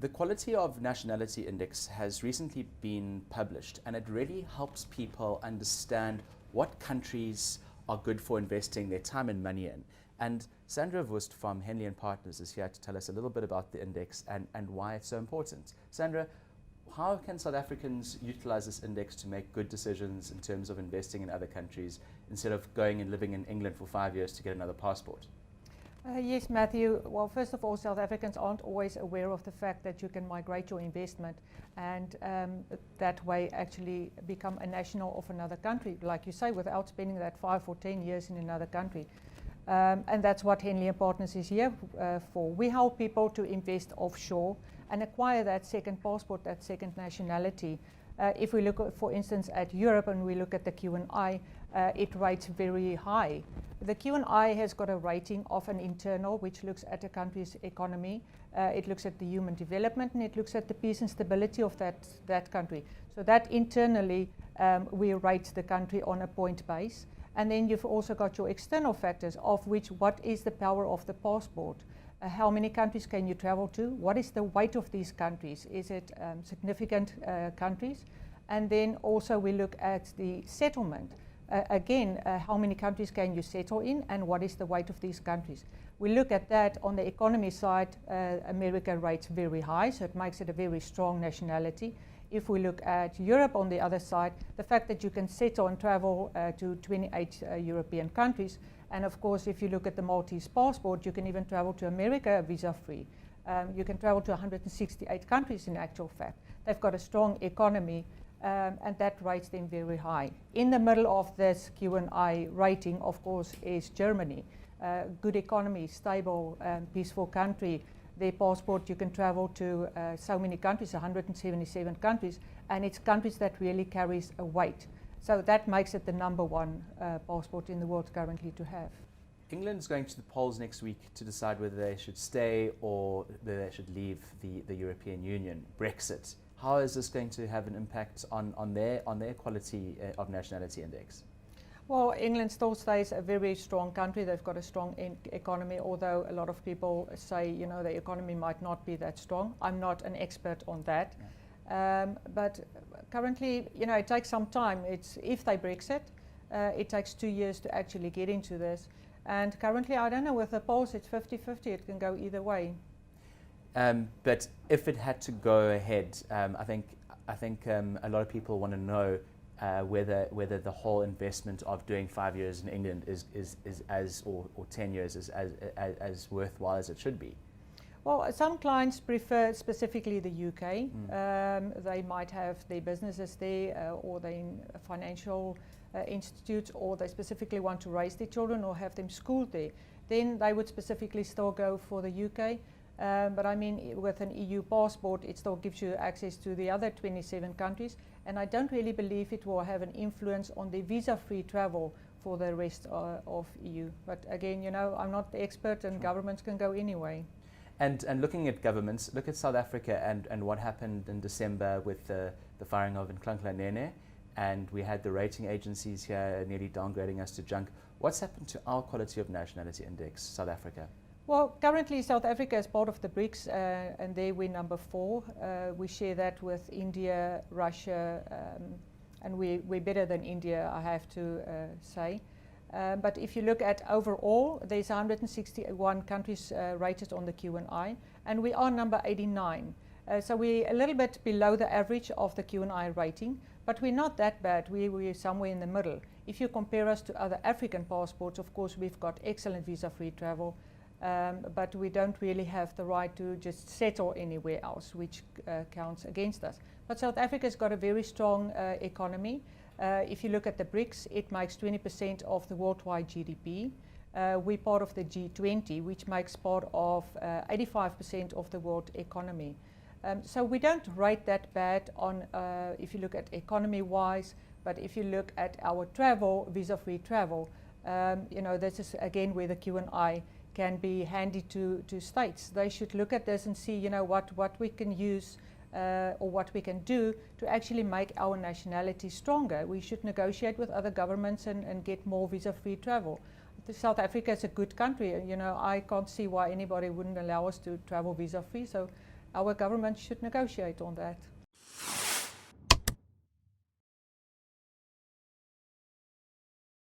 The Quality of Nationality Index has recently been published, and it really helps people understand what countries are good for investing their time and money in. And Sandra Wust from Henley & Partners is here to tell us a little bit about the index and why it's so important. Sandra, how can South Africans utilize this index to make good decisions in terms of investing in other countries instead of going and living in England for 5 years to get another passport? Yes, Matthew. Well, first of all, South Africans aren't always aware of the fact that you can migrate your investment and that way actually become a national of another country, like you say, without spending that 5 or 10 years in another country. And that's what Henley & Partners is here for. We help people to invest offshore and acquire that second passport, that second nationality. If we look, for instance, at Europe and we look at the Q&I, it rates very high. The Q&I has got a rating of an internal, which looks at a country's economy, it looks at the human development, and it looks at the peace and stability of that country. So that internally, we rate the country on a point base. And then you've also got your external factors, of which what is the power of the passport? How many countries can you travel to? What is the weight of these countries? Is it significant countries? And then also we look at the settlement. Again, how many countries can you settle in and what is the weight of these countries? We look at that on the economy side. America rates very high, so it makes it a very strong nationality. If we look at Europe on the other side, the fact that you can settle and travel to 28 European countries, and of course if you look at the Maltese passport, you can even travel to America visa-free. You can travel to 168 countries in actual fact. They've got a strong economy. And that rates them very high. In the middle of this Q&I rating, of course, is Germany. Good economy, stable, peaceful country. Their passport, you can travel to so many countries, 177 countries, and it's countries that really carries a weight. So that makes it the #1 passport in the world currently to have. England's going to the polls next week to decide whether they should stay or whether they should leave the European Union, Brexit. How is this going to have an impact on their Quality of Nationality Index? Well, England still stays a very strong country. They've got a strong economy, although a lot of people say, you know, the economy might not be that strong. I'm not an expert on that. Yeah. But currently, you know, it takes some time. If they Brexit, it takes 2 years to actually get into this. And currently, I don't know, with the polls, it's 50-50. It can go either way. But if it had to go ahead, I think a lot of people want to know whether the whole investment of doing 5 years in England is as or 10 years is as worthwhile as it should be. Well, some clients prefer specifically the UK. They might have their businesses there, or they're in financial institutes, or they specifically want to raise their children or have them schooled there. Then they would specifically still go for the UK. But I mean, with an EU passport, it still gives you access to the other 27 countries. And I don't really believe it will have an influence on the visa-free travel for the rest of EU. But again, you know, I'm not the expert, and governments can go anyway. And looking at governments, look at South Africa and what happened in December with the firing of Nhlanhla, and we had the rating agencies here nearly downgrading us to junk. What's happened to our Quality of Nationality Index, South Africa? Well, currently South Africa is part of the BRICS, and there we're #4. We share that with India, Russia, and we're better than India, I have to say. But if you look at overall, there's 161 countries rated on the Q&I, and we are number 89. So we're a little bit below the average of the Q&I rating, but we're not that bad. We're somewhere in the middle. If you compare us to other African passports, of course, we've got excellent visa-free travel. But we don't really have the right to just settle anywhere else, which counts against us. But South Africa's got a very strong economy. If you look at the BRICS, it makes 20% of the worldwide GDP. We're part of the G20, which makes part of 85% of the world economy. So we don't rate that bad on, if you look at economy-wise, but if you look at our travel, visa-free travel, you know, this is again where the Q&I can be handy to states. They should look at this and see, you know, what we can use or what we can do to actually make our nationality stronger. We should negotiate with other governments and get more visa-free travel. South Africa is a good country. You know, I can't see why anybody wouldn't allow us to travel visa-free. So our government should negotiate on that.